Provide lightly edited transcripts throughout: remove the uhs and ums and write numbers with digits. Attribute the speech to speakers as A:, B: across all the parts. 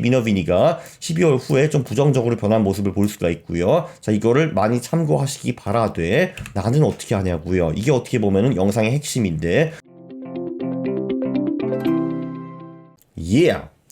A: 미너비니가 12월 후에 좀 부정적으로 변한 모습을 볼 수가 있고요. 자, 이거를 많이 참고하시기 바라되 나는 어떻게 하냐고요. 이게 어떻게 보면은 영상의 핵심인데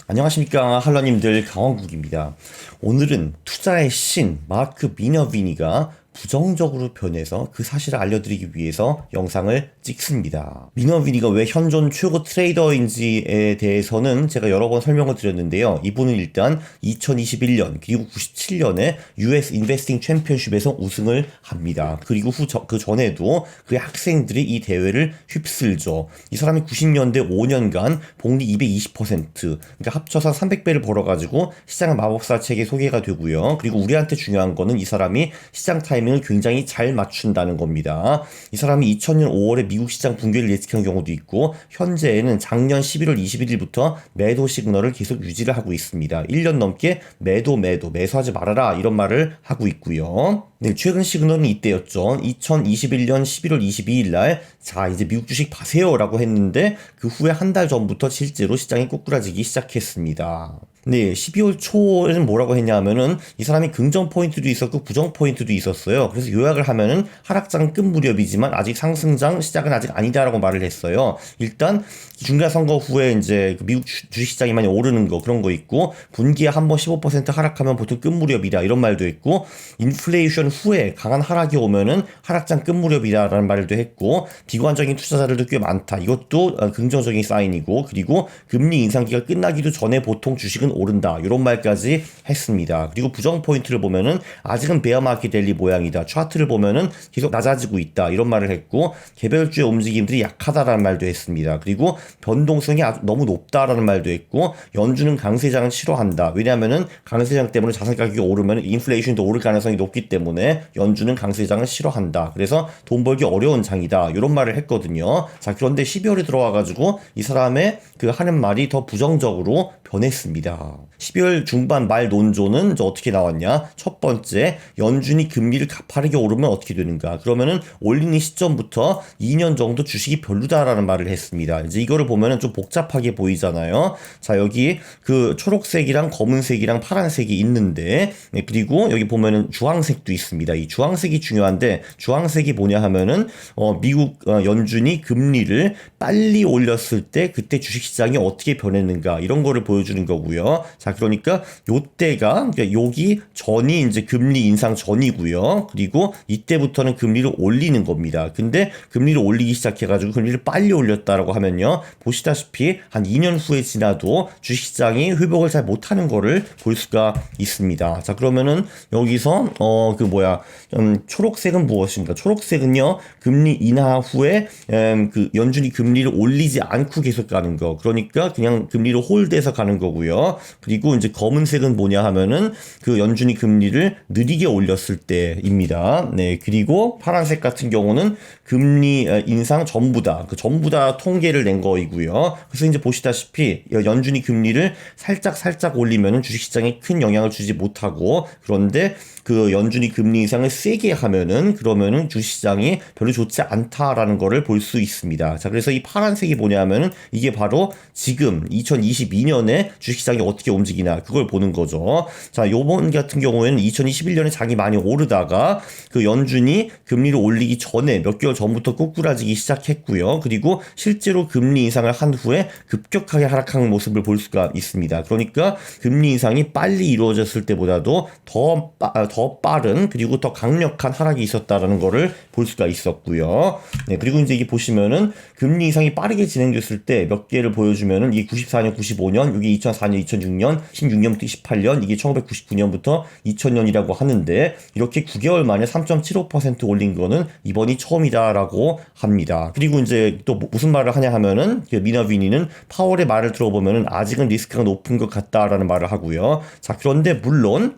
A: 안녕하십니까 할러님들, 강원국입니다. 오늘은 투자의 신 마크 미너비니가 부정적으로 변해서 그 사실을 알려드리기 위해서 영상을 찍습니다. 미너비니가 왜 현존 최고 트레이더인지에 대해서는 제가 여러 번 설명을 드렸는데요. 이분은 일단 2021년 그리고 97년에 US 인베스팅 챔피언십에서 우승을 합니다. 그리고 그 전에도 그의 학생들이 이 대회를 휩쓸죠. 이 사람이 90년대 5년간 복리 220%, 그러니까 합쳐서 300배를 벌어가지고 시장 마법사 책에 소개가 되고요. 그리고 우리한테 중요한 거는 이 사람이 시장 타이밍을 굉장히 잘 맞춘다는 겁니다. 이 사람이 2000년 5월에 미국 시장 붕괴를 예측한 경우도 있고 현재에는 작년 11월 21일부터 매도 시그널을 계속 유지를 하고 있습니다. 1년 넘게 매수하지 말아라 이런 말을 하고 있고요. 네, 최근 시그널은 이때였죠. 2021년 11월 22일 날, 자, 이제 미국 주식 파세요 라고 했는데 그 후에 한 달 전부터 실제로 시장이 꼬꾸라지기 시작했습니다. 네, 12월 초에는 뭐라고 했냐면은 이 사람이 긍정 포인트도 있었고 부정 포인트도 있었어요. 그래서 요약을 하면은 하락장 끝 무렵이지만 아직 상승장 시작은 아직 아니다라고 말을 했어요. 일단 중간 선거 후에 이제 미국 주식시장이 많이 오르는 거 그런 거 있고 분기에 한 번 15% 하락하면 보통 끝 무렵이다 이런 말도 했고 인플레이션 후에 강한 하락이 오면은 하락장 끝 무렵이다라는 말도 했고 비관적인 투자자들도 꽤 많다. 이것도 긍정적인 사인이고 그리고 금리 인상기가 끝나기도 전에 보통 주식은 오른다 이런 말까지 했습니다. 그리고 부정 포인트를 보면은 아직은 베어마켓 랠리 모양이다. 차트를 보면은 계속 낮아지고 있다 이런 말을 했고 개별주의 움직임들이 약하다라는 말도 했습니다. 그리고 변동성이 아주 너무 높다라는 말도 했고 연준은 강세장을 싫어한다. 왜냐하면은 강세장 때문에 자산 가격이 오르면 인플레이션도 오를 가능성이 높기 때문에 연준은 강세장을 싫어한다. 그래서 돈 벌기 어려운 장이다 이런 말을 했거든요. 자, 그런데 12월에 들어와가지고 이 사람의 그 하는 말이 더 부정적으로 변했습니다. 12월 중반 말 논조는 이제 어떻게 나왔냐? 첫 번째, 연준이 금리를 가파르게 오르면 어떻게 되는가? 그러면은 올리는 시점부터 2년 정도 주식이 별로다라는 말을 했습니다. 이제 이거를 보면은 좀 복잡하게 보이잖아요. 자, 여기 그 초록색이랑 검은색이랑 파란색이 있는데, 네, 그리고 여기 보면은 주황색도 있습니다. 이 주황색이 중요한데, 주황색이 뭐냐 하면은 미국 연준이 금리를 빨리 올렸을 때 그때 주식시장이 어떻게 변했는가 이런 거를 보여주는 거고요. 자, 그러니까 요때가 여기 전이 이제 금리 인상 전이고요. 그리고 이때부터는 금리를 올리는 겁니다. 근데 금리를 올리기 시작해가지고 금리를 빨리 올렸다라고 하면요, 보시다시피 한 2년 후에 지나도 주식시장이 회복을 잘 못하는 거를 볼 수가 있습니다. 자, 그러면은 여기서 초록색은 무엇인가? 초록색은요, 금리 인하 후에 그 연준이 금리를 올리지 않고 계속 가는 거. 그러니까 그냥 금리를 홀드해서 가는 거고요. 그리고 이제 검은색은 뭐냐 하면은 그 연준이 금리를 느리게 올렸을 때입니다. 네, 그리고 파란색 같은 경우는 금리 인상 전부 다 통계를 낸 거이고요. 그래서 이제 보시다시피 연준이 금리를 살짝 올리면은 주식시장에 큰 영향을 주지 못하고, 그런데 그 연준이 금리 인상을 세게 하면은 그러면은 주식시장이 별로 좋지 않다라는 거를 볼 수 있습니다. 자, 그래서 이 파란색이 뭐냐면은 이게 바로 지금 2022년에 주식시장이 어떻게 움직이나 그걸 보는 거죠. 자, 요번 같은 경우에는 2021년에 장이 많이 오르다가 그 연준이 금리를 올리기 전에 몇 개월 전부터 꼬꾸라지기 시작했고요. 그리고 실제로 금리 인상을 한 후에 급격하게 하락하는 모습을 볼 수가 있습니다. 그러니까 금리 인상이 빨리 이루어졌을 때보다도 더 빠른 그리고 더 강력한 하락이 있었다라는 거를 볼 수가 있었고요. 네, 그리고 이제 이게 보시면은 금리 인상이 빠르게 진행됐을 때 몇 개를 보여주면은 이게 94년, 95년, 이게 2004년, 2006년, 16년부터 28년, 이게 1999년부터 2000년이라고 하는데 이렇게 9개월 만에 3.75% 올린 거는 이번이 처음이다라고 합니다. 그리고 이제 또 무슨 말을 하냐 하면은 미너비니는 파월의 말을 들어보면은 아직은 리스크가 높은 것 같다라는 말을 하고요. 자, 그런데 물론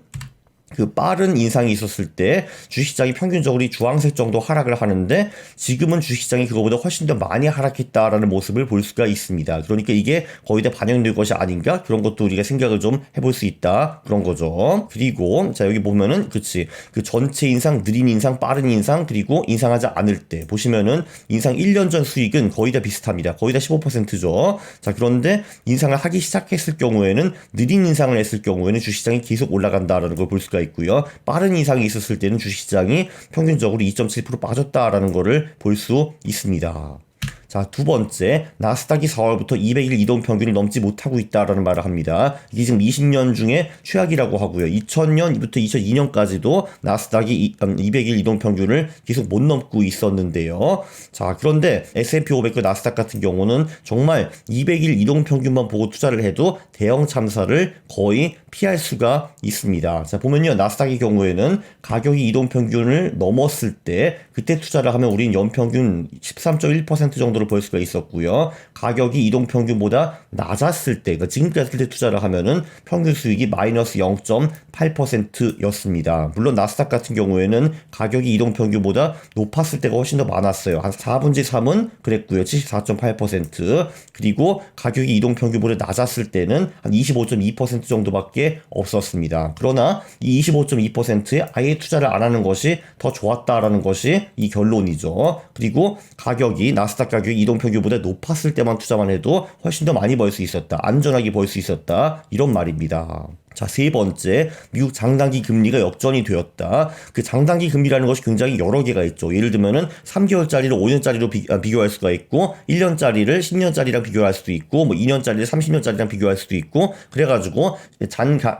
A: 그 빠른 인상이 있었을 때 주식시장이 평균적으로 이 주황색 정도 하락을 하는데 지금은 주식시장이 그거보다 훨씬 더 많이 하락했다라는 모습을 볼 수가 있습니다. 그러니까 이게 거의 다 반영된 것이 아닌가? 그런 것도 우리가 생각을 좀 해볼 수 있다. 그런 거죠. 그리고 자 여기 보면은 그 전체 인상, 느린 인상, 빠른 인상 그리고 인상하지 않을 때 보시면은 인상 1년 전 수익은 거의 다 비슷합니다. 거의 다 15%죠. 자 그런데 인상을 하기 시작했을 경우에는 느린 인상을 했을 경우에는 주식시장이 계속 올라간다라는 걸 볼 수가 있고요. 빠른 인상이 있었을 때는 주식시장이 평균적으로 2.7% 빠졌다라는 거를 볼 수 있습니다. 자, 두 번째, 나스닥이 4월부터 200일 이동 평균을 넘지 못하고 있다라는 말을 합니다. 이게 지금 20년 중에 최악이라고 하고요. 2000년부터 2002년까지도 나스닥이 200일 이동 평균을 계속 못 넘고 있었는데요. 자, 그런데 S&P 500과 나스닥 같은 경우는 정말 200일 이동 평균만 보고 투자를 해도 대형 참사를 거의 피할 수가 있습니다. 자, 보면요. 나스닥의 경우에는 가격이 이동 평균을 넘었을 때 그때 투자를 하면 우리는 연평균 13.1% 정도를 벌 수가 있었고요. 가격이 이동 평균보다 낮았을 때, 그러니까 지금까지 때 투자를 하면은 평균 수익이 마이너스 0.8%였습니다. 물론 나스닥 같은 경우에는 가격이 이동 평균보다 높았을 때가 훨씬 더 많았어요. 한 4분의 3은 그랬고요. 74.8%. 그리고 가격이 이동 평균보다 낮았을 때는 한 25.2% 정도밖에 없었습니다. 그러나 이 25.2%에 아예 투자를 안 하는 것이 더 좋았다라는 것이 이 결론이죠. 그리고 가격이 나스닥 가격이 이동 평균보다 높았을 때만 투자만 해도 훨씬 더 많이 벌 수 있었다. 안전하게 벌 수 있었다. 이런 말입니다. 자, 세 번째, 미국 장단기 금리가 역전이 되었다. 그 장단기 금리라는 것이 굉장히 여러 개가 있죠. 예를 들면은 3개월짜리를 5년짜리로 비교할 수가 있고, 1년짜리를 10년짜리랑 비교할 수도 있고, 뭐 2년짜리를 30년짜리랑 비교할 수도 있고, 그래가지고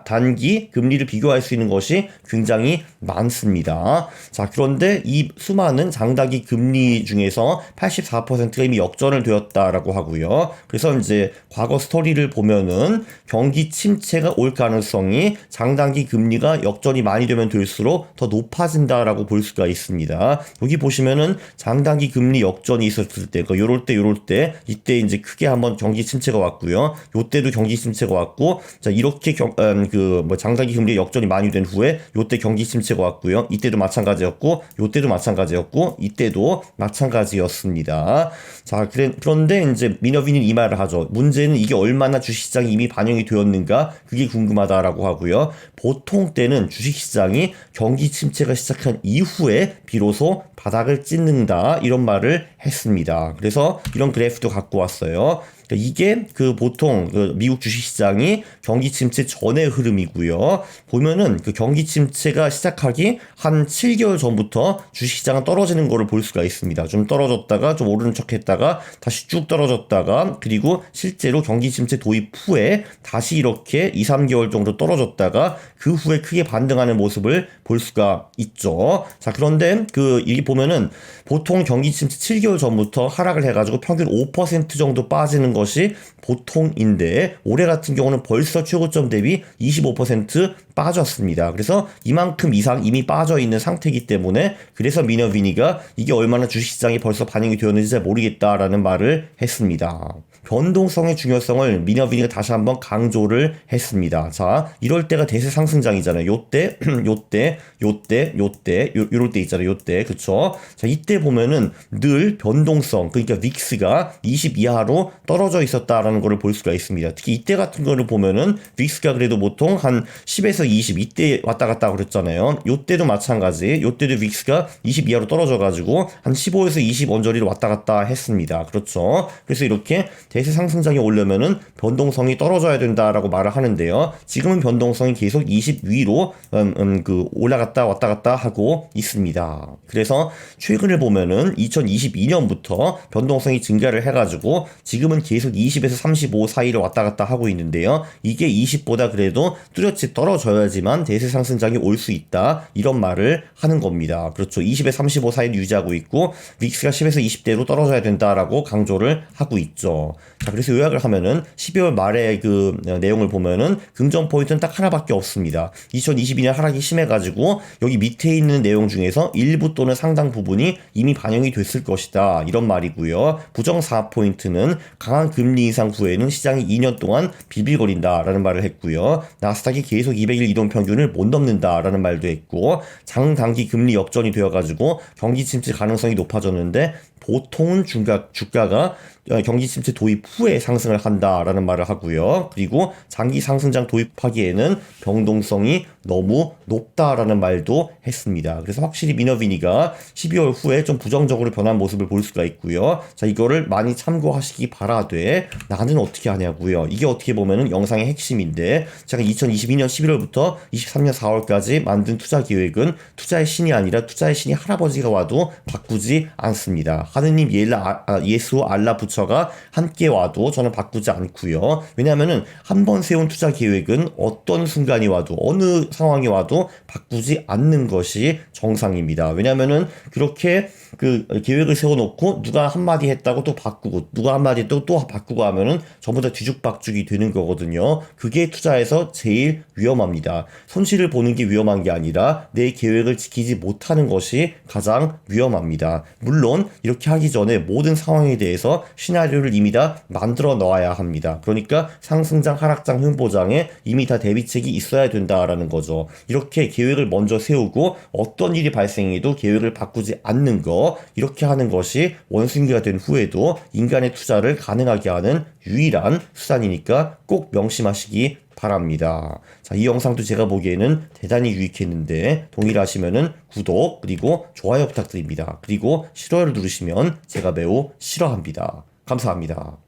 A: 단기 금리를 비교할 수 있는 것이 굉장히 많습니다. 자, 그런데 이 수많은 장단기 금리 중에서 84%가 이미 역전을 되었다라고 하고요. 그래서 이제 과거 스토리를 보면은 경기 침체가 올 가능성이 장단기 금리가 역전이 많이 되면 될수록 더 높아진다라고 볼 수가 있습니다. 여기 보시면은 장단기 금리 역전이 있었을 때, 요럴 때, 이때 이제 크게 한번 경기 침체가 왔고요. 요때도 경기 침체가 왔고, 자, 이렇게 장단기 금리 역전이 많이 된 후에 요때 경기 침체가 왔고요. 이때도 마찬가지였고, 요때도 마찬가지였고, 이때도 마찬가지였습니다. 자, 그런데 이제 미너빈은 이 말을 하죠. 문제는 이게 얼마나 주식시장이 이미 반영이 되었는가? 그게 궁금하다라고 하고요. 보통 때는 주식시장이 경기 침체가 시작한 이후에 비로소 바닥을 찍는다 이런 말을 했습니다. 그래서 이런 그래프도 갖고 왔어요. 이게 보통 미국 주식시장이 경기 침체 전의 흐름이고요. 보면은 경기 침체가 시작하기 한 7개월 전부터 주식시장은 떨어지는 거를 볼 수가 있습니다. 좀 떨어졌다가 좀 오르는 척 했다가 다시 쭉 떨어졌다가 그리고 실제로 경기 침체 도입 후에 다시 이렇게 2, 3개월 정도 떨어졌다가 그 후에 크게 반등하는 모습을 볼 수가 있죠. 자, 그런데 이게 보면은 보통 경기 침체 7개월 전부터 하락을 해가지고 평균 5% 정도 빠지는 것이 보통인데 올해 같은 경우는 벌써 최고점 대비 25% 빠졌습니다. 그래서 이만큼 이상 이미 빠져 있는 상태이기 때문에 그래서 미너비니가 이게 얼마나 주식시장이 벌써 반영이 되었는지 잘 모르겠다라는 말을 했습니다. 변동성의 중요성을 미너비니가 다시 한번 강조를 했습니다. 자, 이럴 때가 대세 상승장이잖아요. 요때, 요럴 때 있잖아요. 요때, 그쵸? 자, 이때 보면은 늘 변동성, 그러니까 빅스가 20 이하로 떨어져 있었다라는 거를 볼 수가 있습니다. 특히 이때 같은 거를 보면은 빅스가 그래도 보통 한 10에서 20 이때 왔다 갔다 그랬잖아요. 요때도 마찬가지. 요때도 빅스가 20 이하로 떨어져가지고 한 15에서 20 언저리로 왔다 갔다 했습니다. 그렇죠? 그래서 이렇게 대세 상승장이 오려면은 변동성이 떨어져야 된다라고 말을 하는데요. 지금은 변동성이 계속 20 위로 올라갔다 왔다 갔다 하고 있습니다. 그래서 최근을 보면은 2022년부터 변동성이 증가를 해가지고 지금은 계속 20에서 35 사이를 왔다 갔다 하고 있는데요. 이게 20보다 그래도 뚜렷이 떨어져야지만 대세 상승장이 올 수 있다. 이런 말을 하는 겁니다. 그렇죠. 20에서 35 사이를 유지하고 있고 빅스가 10에서 20대로 떨어져야 된다라고 강조를 하고 있죠. 자, 그래서 요약을 하면은 12월 말에 그 내용을 보면은 긍정 포인트는 딱 하나밖에 없습니다. 2022년 하락이 심해가지고 여기 밑에 있는 내용 중에서 일부 또는 상당 부분이 이미 반영이 됐을 것이다. 이런 말이고요. 부정 4포인트는 강한 금리 인상 후에는 시장이 2년 동안 비빌거린다라는 말을 했고요. 나스닥이 계속 200일 이동 평균을 못 넘는다라는 말도 했고, 장단기 금리 역전이 되어가지고 경기 침체 가능성이 높아졌는데 보통은 주가가 경기 침체 도입 후에 상승을 한다라는 말을 하고요. 그리고 장기 상승장 도입하기에는 변동성이 너무 높다라는 말도 했습니다. 그래서 확실히 미너비니가 12월 후에 좀 부정적으로 변한 모습을 볼 수가 있고요. 자, 이거를 많이 참고하시기 바라되, 나는 어떻게 하냐고요. 이게 어떻게 보면은 영상의 핵심인데, 제가 2022년 11월부터 23년 4월까지 만든 투자 계획은 투자의 신이 아니라 투자의 신이 할아버지가 와도 바꾸지 않습니다. 하느님, 예수, 알라, 부처가 함께 와도 저는 바꾸지 않고요. 왜냐하면은 한 번 세운 투자 계획은 어떤 순간이 와도 어느 상황이 와도 바꾸지 않는 것이 정상입니다. 왜냐하면은 그렇게 그 계획을 세워놓고 누가 한마디 했다고 또 바꾸고, 누가 한마디 했다고 또 바꾸고 하면은 전부 다 뒤죽박죽이 되는 거거든요. 그게 투자에서 제일 위험합니다. 손실을 보는 게 위험한 게 아니라 내 계획을 지키지 못하는 것이 가장 위험합니다. 물론 이렇게 하기 전에 모든 상황에 대해서 시나리오를 이미 다 만들어 놓아야 합니다. 그러니까 상승장, 하락장, 횡보장에 이미 다 대비책이 있어야 된다라는 거죠. 이렇게 계획을 먼저 세우고 어떤 일이 발생해도 계획을 바꾸지 않는 거, 이렇게 하는 것이 원숭이가 된 후에도 인간의 투자를 가능하게 하는 유일한 수단이니까 꼭 명심하시기 바랍니다. 자, 이 영상도 제가 보기에는 대단히 유익했는데 동의를 하시면은 구독 그리고 좋아요 부탁드립니다. 그리고 싫어요를 누르시면 제가 매우 싫어합니다. 감사합니다.